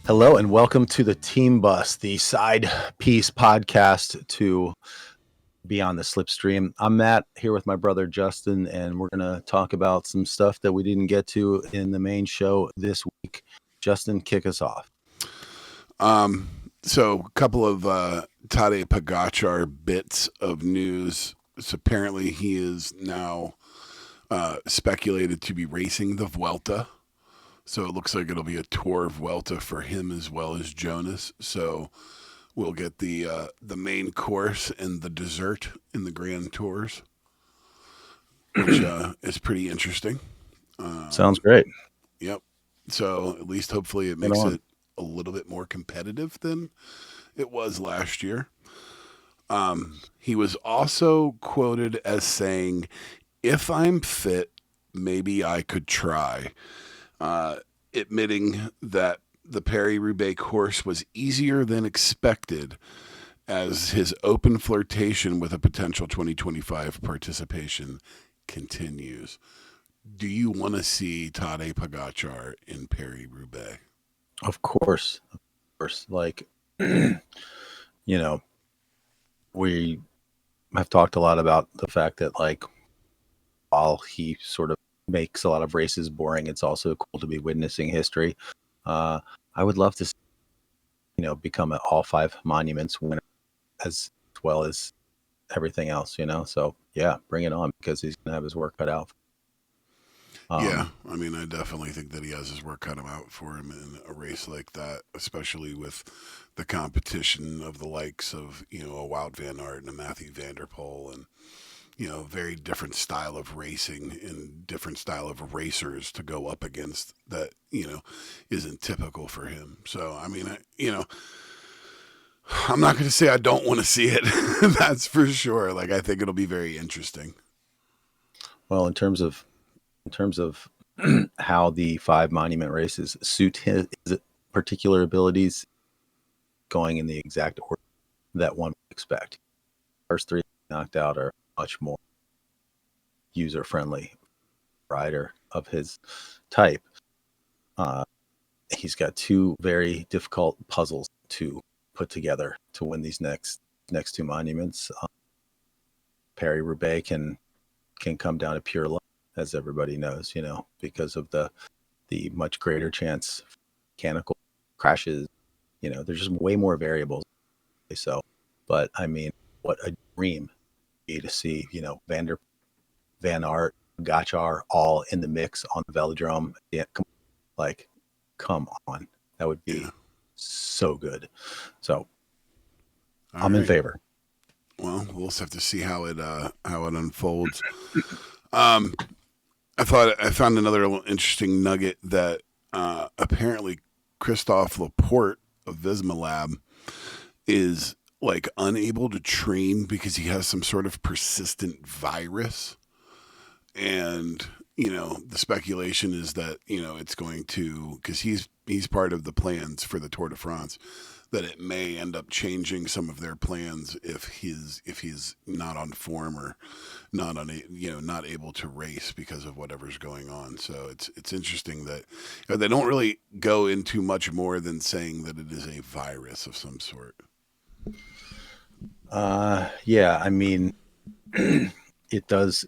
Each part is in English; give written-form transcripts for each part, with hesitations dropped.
Hello and welcome to the Team Bus, the side piece podcast to Beyond the Slipstream. I'm Matt here with my brother Justin, and we're going to talk about some stuff that we didn't get to in the main show this week. Justin, kick us off. So a couple of Tadej Pogacar bits of news. So apparently he is now speculated to be racing the Vuelta. So it looks like it'll be a Tour Vuelta for him as well as Jonas. So we'll get the main course and the dessert in the Grand Tours, which is pretty interesting. Sounds great. Yep. So at least hopefully it makes it a little bit more competitive than it was last year. He was also quoted as saying, "If I'm fit, maybe I could try," admitting that the Paris-Roubaix course was easier than expected as his open flirtation with a potential 2025 participation continues. Do you want to see Tadej Pogacar in Paris-Roubaix? Of course. Like, we have talked a lot about the fact that, like, while he sort of makes a lot of races boring, it's also cool to be witnessing history. I would love to see, become an all 5 monuments winner as well as everything else, So yeah, bring it on, because he's gonna have his work cut out. Yeah, I mean, I definitely think that he has his work cut out for him in a race like that, especially with the competition of the likes of, a Wout Van Aert and a Matthew Van Der Poel, and very different style of racing and different style of racers to go up against that, isn't typical for him. So, I mean, I'm not going to say I don't want to see it. That's for sure. Like, I think it'll be very interesting. Well, in terms of how the 5 monument races suit his particular abilities, going in the exact order that one would expect. First 3 knocked out are much more user friendly rider of his type. He's got 2 very difficult puzzles to put together to win these next 2 monuments. Paris-Roubaix can come down to pure luck, as everybody knows, because of the much greater chance of mechanical crashes. There's just way more variables. So, but I mean, what a dream be to see, Van Aert, Pogacar all in the mix on the velodrome. Yeah, come on, that would be so good. So, I'm in favor. Well, we'll just have to see how it unfolds. I found another interesting nugget that apparently Christophe Laporte of Visma Lab is like unable to train because he has some sort of persistent virus, and the speculation is that it's going to, because he's part of the plans for the Tour de France, that it may end up changing some of their plans if he's not on form or not able to race because of whatever's going on. So it's interesting that they don't really go into much more than saying that it is a virus of some sort. Yeah, I mean, it does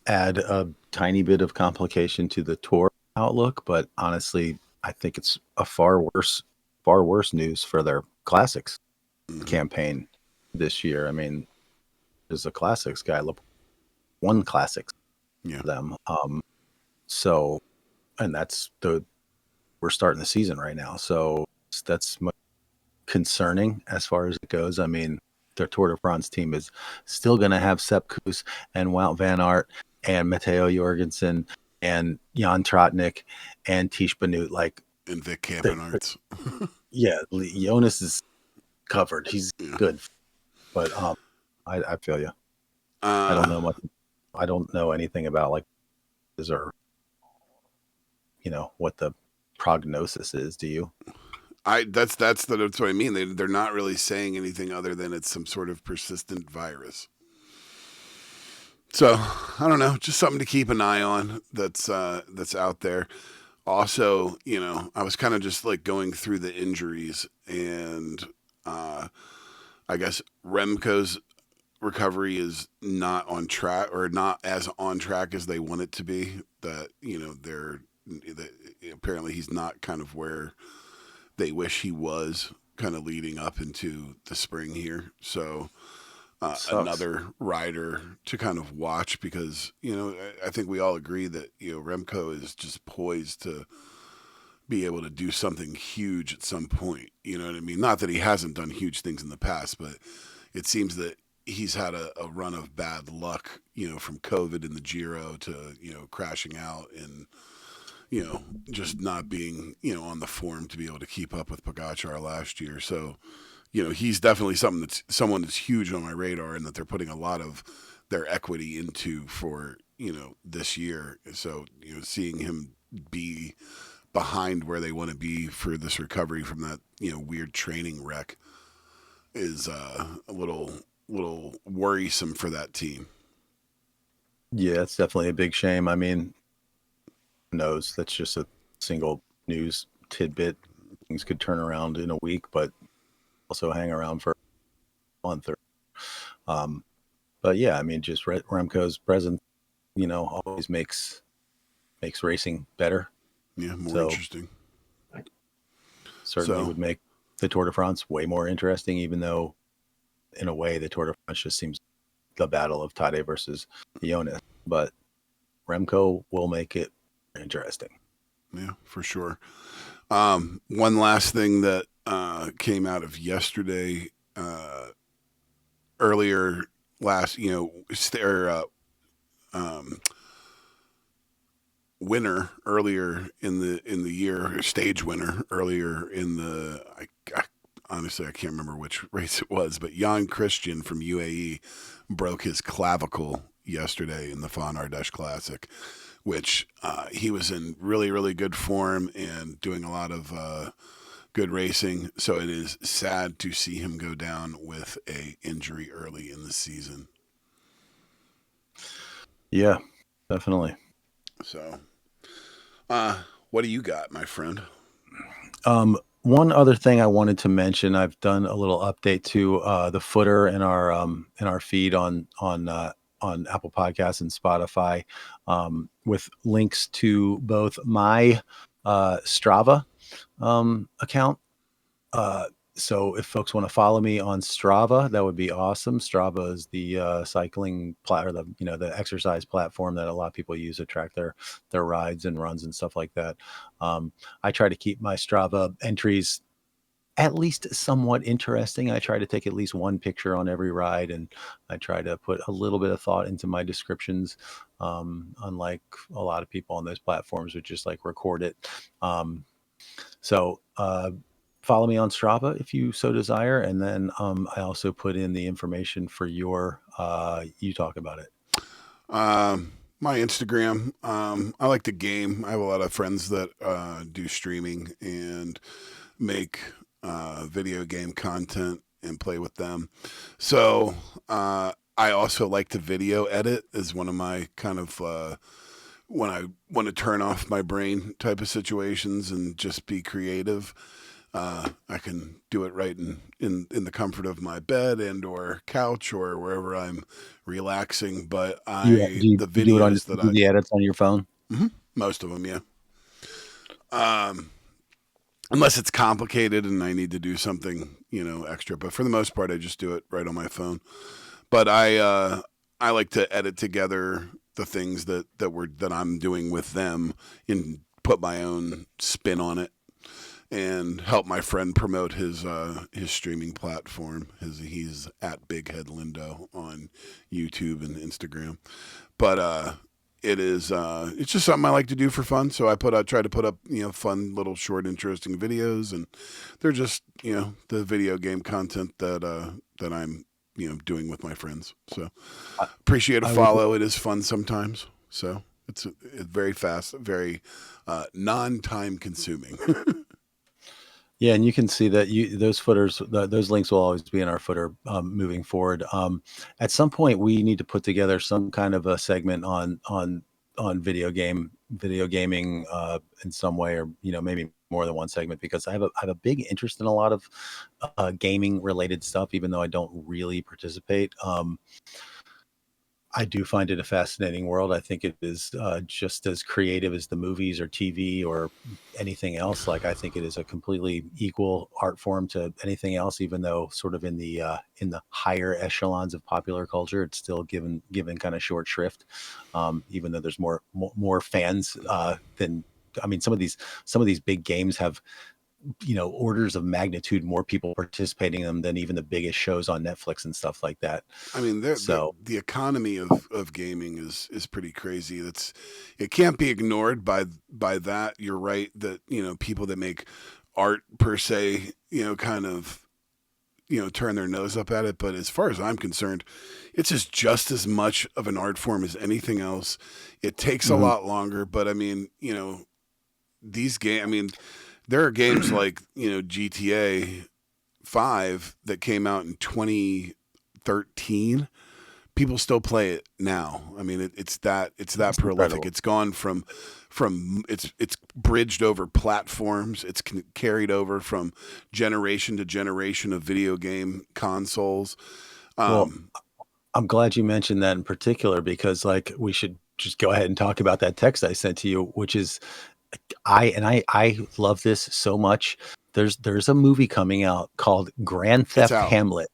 add a tiny bit of complication to the Tour outlook, but honestly, I think it's a far worse news for their classics campaign this year. I mean, there's a classics guy, won classics for them. So, and we're starting the season right now. So that's concerning as far as it goes. I mean, their Tour de France team is still going to have Sepp Kuss and Wout Van Aert and Matteo Jorgensen and Jan Trotnik and Tish Benoot, and Vic Campenarts. Yeah, Jonas is covered. He's good, but I feel you. I don't know much. I don't know anything about what the prognosis is. Do you? That's what I mean. They're not really saying anything other than it's some sort of persistent virus. So I don't know, just something to keep an eye on that's out there. also, I was kind of just like going through the injuries, and I guess Remco's recovery is not on track, or not as on track as they want it to be. That that apparently he's not kind of where they wish he was, kind of leading up into the spring here. So Sucks. another rider to kind of watch, because I think we all agree that Remco is just poised to be able to do something huge at some point. You know what I mean? Not that he hasn't done huge things in the past, but it seems that he's had a run of bad luck, from COVID in the Giro to, crashing out, and, just not being, on the form to be able to keep up with Pogacar last year. So, he's definitely someone that's huge on my radar, and that they're putting a lot of their equity into for, this year. So, seeing him be behind where they want to be for this recovery from that, weird training wreck is a little worrisome for that team. Yeah, it's definitely a big shame. I mean, who knows? That's just a single news tidbit. Things could turn around in a week, but also hang around for a month. Um, but yeah, I mean, just Remco's presence, always makes racing better. Yeah, more So interesting. certainly So would make the Tour de France way more interesting, even though in a way the Tour de France just seems the battle of Tade versus Jonas. But Remco will make it interesting. yeah, for sure. One last thing that came out of yesterday, earlier last, their um, winner earlier in the year, stage winner earlier in the. Honestly, I can't remember which race it was, but Jan Christian from UAE broke his clavicle yesterday in the Van Ardèche Classic, which he was in really, really good form and doing a lot of good racing. So it is sad to see him go down with a injury early in the season. Yeah, definitely. So, what do you got, my friend? One other thing I wanted to mention, I've done a little update to the footer in our feed on Apple Podcasts and Spotify, with links to both my Strava account. So if folks want to follow me on Strava, that would be awesome. Strava is the cycling or the exercise platform that a lot of people use to track their rides and runs and stuff like that. I try to keep my Strava entries at least somewhat interesting. I try to take at least one picture on every ride, and I try to put a little bit of thought into my descriptions. Unlike a lot of people on those platforms, would just like record it. So follow me on Strava if you so desire, and then I also put in the information for your you talk about it. My Instagram. I like to game. I have a lot of friends that do streaming and make video game content and play with them. So I also like to video edit as one of my kind of when I want to turn off my brain type of situations and just be creative. I can do it right in the comfort of my bed and or couch or wherever I'm relaxing. But the You do it on videos that do the edits on your phone? most of them, yeah. Um, Unless it's complicated and I need to do something, extra. But for the most part, I just do it right on my phone. But I like to edit together the things that I'm doing with them and put my own spin on it, and help my friend promote his streaming platform. He's at Big Head Lindo on YouTube and Instagram. But it's just something I like to do for fun. So I try to put up fun little short interesting videos, and they're just the video game content that I'm doing with my friends. So I, appreciate a I would follow. It is fun sometimes. So it's very fast, very non-time consuming. Yeah, and you can see that those footers, those links will always be in our footer moving forward. At some point, we need to put together some kind of a segment on video game video gaming in some way, or maybe more than one segment, because I have a big interest in a lot of gaming related stuff, even though I don't really participate. I do find it a fascinating world. I think it is just as creative as the movies or TV or anything else. Like, I think it is a completely equal art form to anything else, even though sort of in the higher echelons of popular culture, it's still given kind of short shrift. Even though there's more fans than, I mean, some of these big games have orders of magnitude more people participating in them than even the biggest shows on Netflix and stuff like that. I mean, So the economy of gaming is pretty crazy. It can't be ignored by that. You're right that people that make art per se, kind of turn their nose up at it. But as far as I'm concerned, it's just as much of an art form as anything else. It takes a mhm. lot longer, but I mean, these game. I mean, there are games like GTA 5 that came out in 2013. People still play it now. I mean, it's that It's prolific. incredible. It's gone from it's bridged over platforms. It's carried over from generation to generation of video game consoles. Well, Um, I'm glad you mentioned that in particular, because like we should just go ahead and talk about that text I sent to you, which is I love this so much. There's a movie coming out called Grand it's Theft out. Hamlet.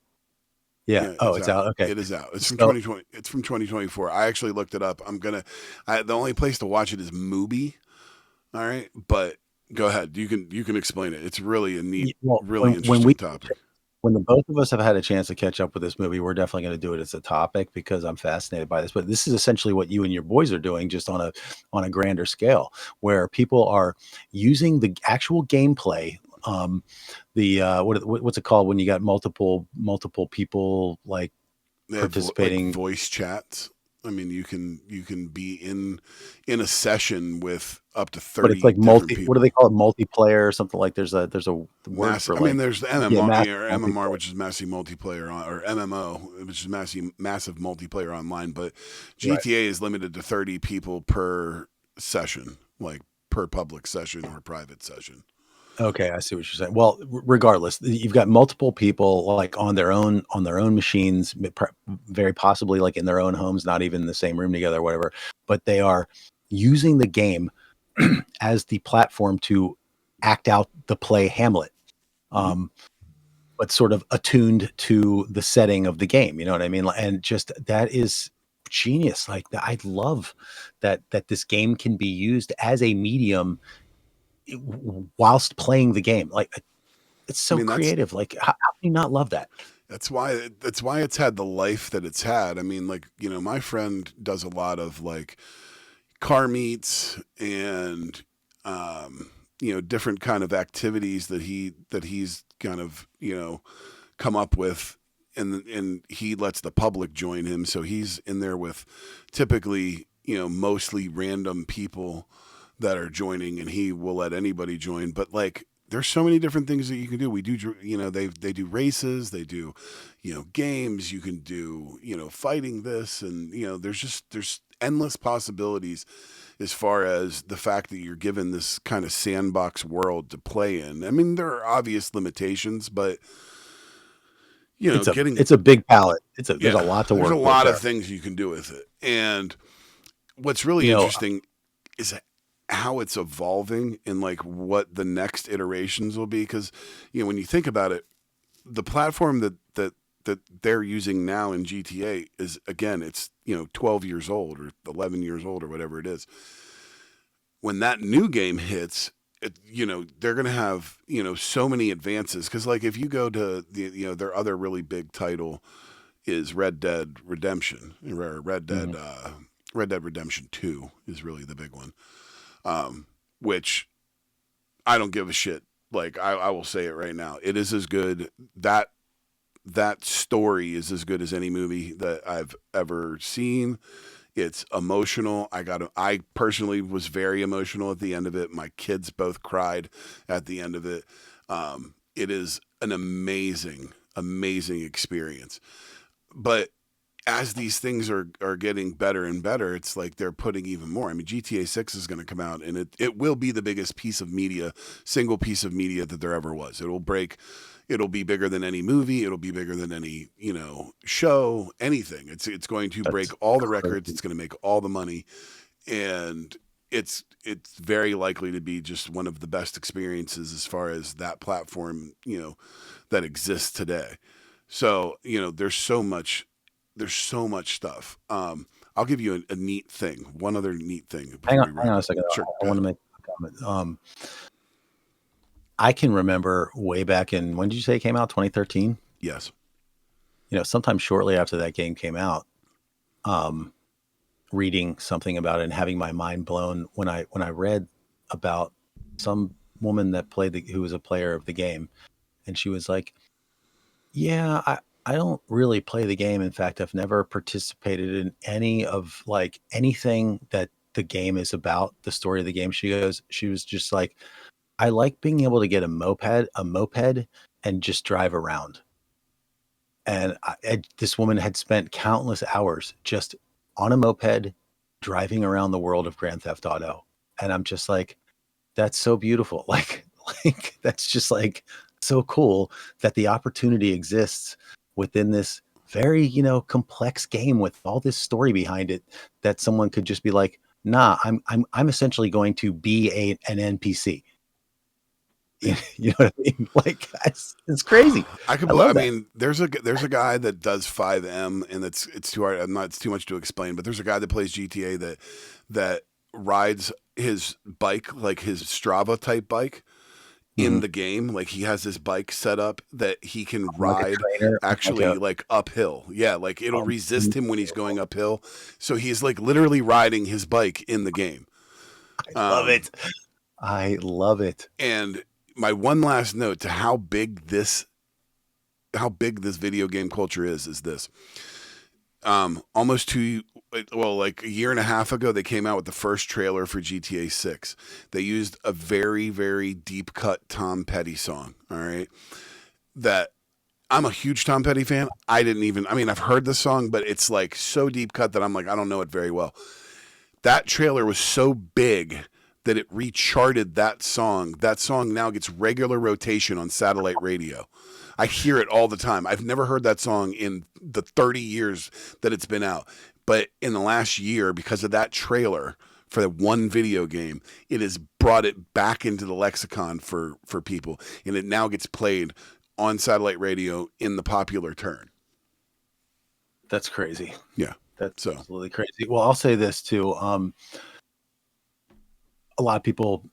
Yeah. Yeah, Oh, it's it's out. out. Okay. It is out. It's from So 2020. It's from 2024. I actually looked it up. The only place to watch it is Mubi. All right, but go ahead. You can explain it. It's really a neat, well, really when interesting topic. when the both of us have had a chance to catch up with this movie, we're definitely going to do it as a topic, because I'm fascinated by this. But this is essentially what you and your boys are doing, just on a grander scale, where people are using the actual gameplay. The what's it called when you got multiple people like They have like participating? voice chats. I mean, you can be in a session with up to But it's 30 like different what do they people. call it? Multiplayer or something, like there's a word Mass. for I mean, like, there's the yeah, MMR massive or MMR, multiplayer. which is massive multiplayer or MMO, which is massive multiplayer online. But Right. GTA is limited to 30 people per session, like per public session or private session. Okay, I see what you're saying. Well, regardless, you've got multiple people like on their own machines, very possibly like in their own homes, not even in the same room together, or whatever. But they are using the game as the platform to act out the play Hamlet, Hmm. um, but sort of attuned to the setting of the game. You know what I mean? And just that is genius. Like, I love that this game can be used as a medium whilst playing the game. Like, it's I so mean, creative. Like, how can you not love that? that's why it's had the life that it's had. I mean, like, my friend does a lot of like car meets and different kind of activities that he's kind of come up with, and he lets the public join him, so he's in there with typically mostly random people that are joining, and he will let anybody join. But like, there's so many different things that you can do. We do, they do races, they do, games. You can do, fighting this, and there's endless possibilities as far as the fact that you're given this kind of sandbox world to play in. I mean, there are obvious limitations, but getting It's a big palette. There's a yeah, lot to there's a work with lot of there. things you can do with it. And what's really You know, interesting is how it's evolving and like what the next iterations will be, because when you think about it, the platform that they're using now in GTA is, again, it's 12 years old or 11 years old or whatever it is. When that new game hits, they're going to have so many advances, because like if you go to their other really big title is Red Dead Redemption, or mhm. Red Dead Redemption 2 is really the big one, which I don't give a shit. Like, I will say it right now. It is as good. That story is as good as any movie that I've ever seen. It's emotional. I personally was very emotional at the end of it. My kids both cried at the end of it. It is an amazing, amazing experience. But as these things are getting better and better, it's like they're putting even more. I mean, GTA 6 is going to come out, and it will be the biggest piece of media, single piece of media that there ever was. It'll be bigger than any movie. It'll be bigger than any, show, anything. It's going to break That's all the records. crazy. It's going to make all the money, and it's very likely to be just one of the best experiences as far as that platform, that exists today. So, there's so much stuff. I'll give you a neat thing. One other neat thing Hang before on, we hang wrap on a up. second. Sure, I go want to ahead. make a comment. I can remember way back in, when did you say it came out? 2013. Yes. Sometime shortly after that game came out, um, reading something about it and having my mind blown when I read about some woman that who was a player of the game, and she was like, "Yeah, I don't really play the game. In fact, I've never participated in any of like anything that the game is about, the story of the game." She was just like, "I like being able to get a moped and just drive around." And this woman had spent countless hours just on a moped driving around the world of Grand Theft Auto. And I'm just like, that's so beautiful. Like that's just like so cool that the opportunity exists within this very, complex game with all this story behind it, that someone could just be like, nah, I'm essentially going to be an NPC. You know what I mean? Like it's crazy. I I love that. mean, there's a guy that does 5M, and it's too hard. I'm not. It's too much to explain. But there's a guy that plays GTA that rides his bike, like his Strava type bike, in Mhm. the game. Like he has his bike set up that he can Like a ride trainer, like actually a like uphill. Yeah, like it'll resist him when he's going unbelievable. uphill. So he's like literally riding his bike in the game. I love Um, it. I love it. and my one last note to how big this video game culture is this. Almost two, well, like a year and a half ago, they came out with the first trailer for GTA 6. They used a very, very deep cut Tom Petty song. All right. That I'm a huge Tom Petty fan. I mean, I've heard the song, but it's like so deep cut that I'm like, I don't know it very well. That trailer was so big that it recharted that song. That song now gets regular rotation on satellite radio. I hear it all the time. I've never heard that song in the 30 years that it's been out. But in the last year, because of that trailer for that one video game, it has brought it back into the lexicon for people. And it now gets played on satellite radio in the popular turn. That's crazy. Yeah. That's So absolutely crazy. Well, I'll say this too. A lot of people,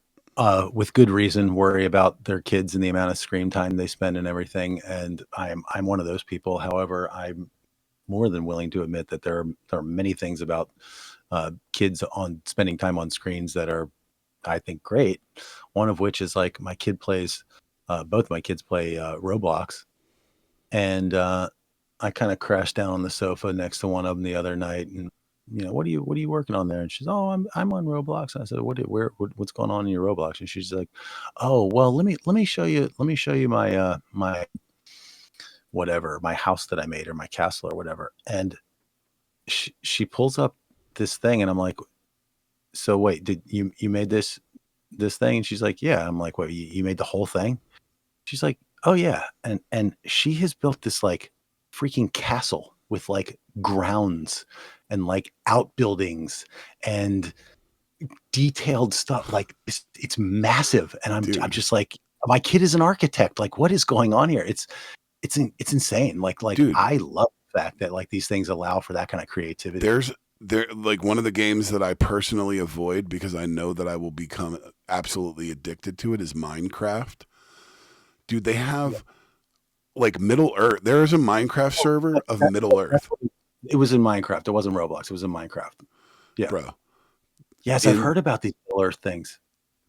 with good reason, worry about their kids and the amount of screen time they spend and everything. And I'm one of those people. However, I'm more than willing to admit that there are many things about kids on spending time on screens that are, I think, great. One of which is like my kid plays. Both my kids play Roblox, and I kind of crashed down on the sofa next to one of them the other night, and what are you working on there? And she's, oh, I'm on Roblox. And I said, what's going on in your Roblox? And she's like, oh, well, let me show you my my whatever, my house that I made, or my castle or whatever. And she pulls up this thing, and I'm like, so wait, did you made this thing? And she's like, yeah. I'm like, what, you made the whole thing? She's like, "Oh yeah." And she has built this like freaking castle with like grounds and like outbuildings and detailed stuff. Like it's massive. And I'm dude, just like, my kid is an architect. Like, what is going on here? It's insane. Like dude, I love the fact that like these things allow for that kind of creativity. there like one of the games that I personally avoid because I know that I will become absolutely addicted to it is Minecraft. Dude, they Yeah. have like Middle Earth. There is a Minecraft server of Middle That's Earth, what it was in Minecraft. It wasn't Roblox. It was in Minecraft. Yeah. bro. Yes, I've In heard about these Middle Earth things.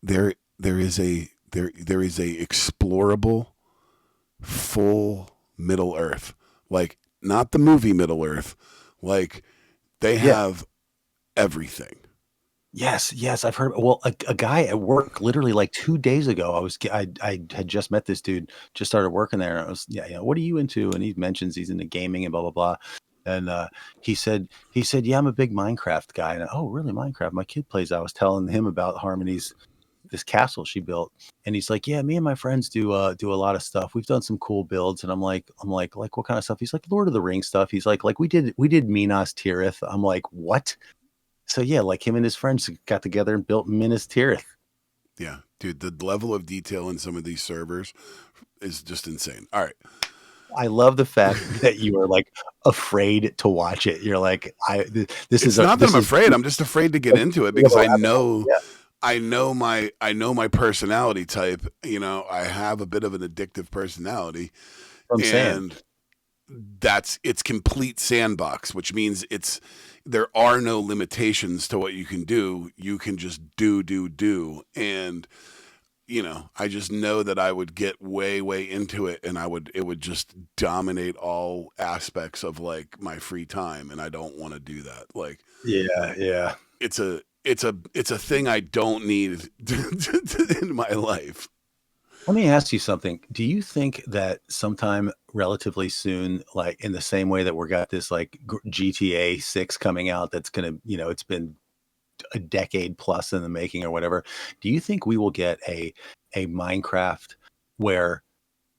there is a explorable full Middle Earth. Like not the movie Middle Earth. Like they Yeah. have everything. Yes, yes, I've heard. Well, a guy at work literally like 2 days ago, I had just met this dude, just started working there. And I was, yeah, what are you into? And he mentions he's into gaming and blah blah blah. And he said, yeah, I'm a big Minecraft guy. And oh, really, Minecraft? My kid plays. I was telling him about Harmony's this castle she built, and he's like, yeah, me and my friends do a lot of stuff. We've done some cool builds. And I'm like, what kind of stuff? He's like, Lord of the Rings stuff. He's like we did Minas Tirith. I'm like, what? So yeah, like him and his friends got together and built Minas Tirith. Yeah, dude, the level of detail in some of these servers is just insane. All right. I love the fact that you are like afraid to watch it. You're like, this It's is not that I'm afraid. I'm just afraid to get into it because I know my personality type. You know, I have a bit of an addictive personality, and it's complete sandbox, which means there are no limitations to what you can do. You can just do, and you know, I just know that I would get way into it, and it would just dominate all aspects of like my free time, and I don't want to do that. Like, yeah, it's a thing I don't need in my life. Let me ask you something. Do you think that sometime relatively soon, like in the same way that we got this like GTA 6 coming out, that's gonna, you know, it's been a decade plus in the making or whatever. Do you think we will get a Minecraft where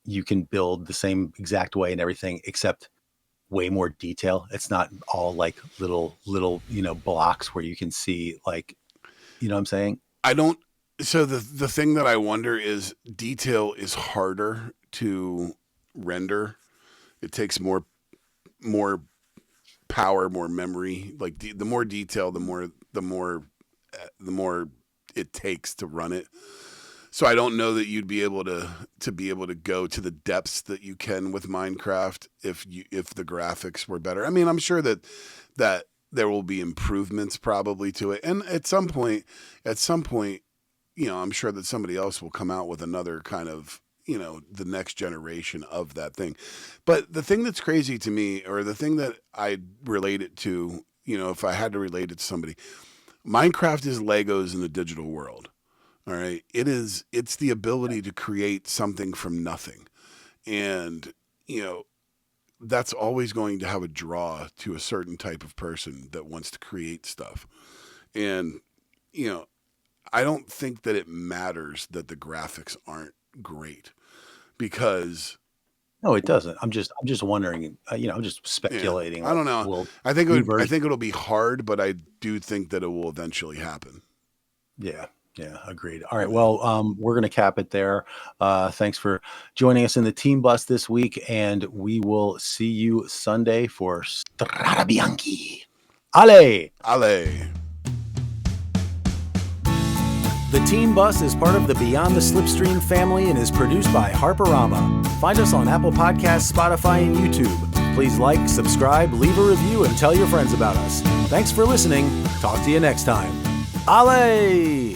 you can build the same exact way and everything, except way more detail? It's not all like little, you know, blocks where you can see like, you know what I'm saying? So the thing that I wonder is detail is harder to render. It takes more power, more memory. Like the more detail, the more it takes to run it. So I don't know that you'd be able to go to the depths that you can with Minecraft if the graphics were better. I mean, I'm sure that there will be improvements probably to it, and at some point, you know, I'm sure that somebody else will come out with another kind of, you know, the next generation of that thing. But the thing that's crazy to me, or the thing that I relate it to, you know, if I had to relate it to somebody, Minecraft is Legos in the digital world. All right. It's the ability to create something from nothing. And, you know, that's always going to have a draw to a certain type of person that wants to create stuff. And, you know, I don't think that it matters that the graphics aren't great, because No, it doesn't. I'm just wondering, you know, I'm just speculating. I don't know. Will I think it'll be hard, but I do think that it will eventually happen. Yeah, agreed. All right, well, we're going to cap it there. Thanks for joining us in the Team Bus this week, and we will see you Sunday for Strada Bianchi. Ale! The Team Bus is part of the Beyond the Slipstream family and is produced by Harperama. Find us on Apple Podcasts, Spotify, and YouTube. Please like, subscribe, leave a review, and tell your friends about us. Thanks for listening. Talk to you next time. Ale!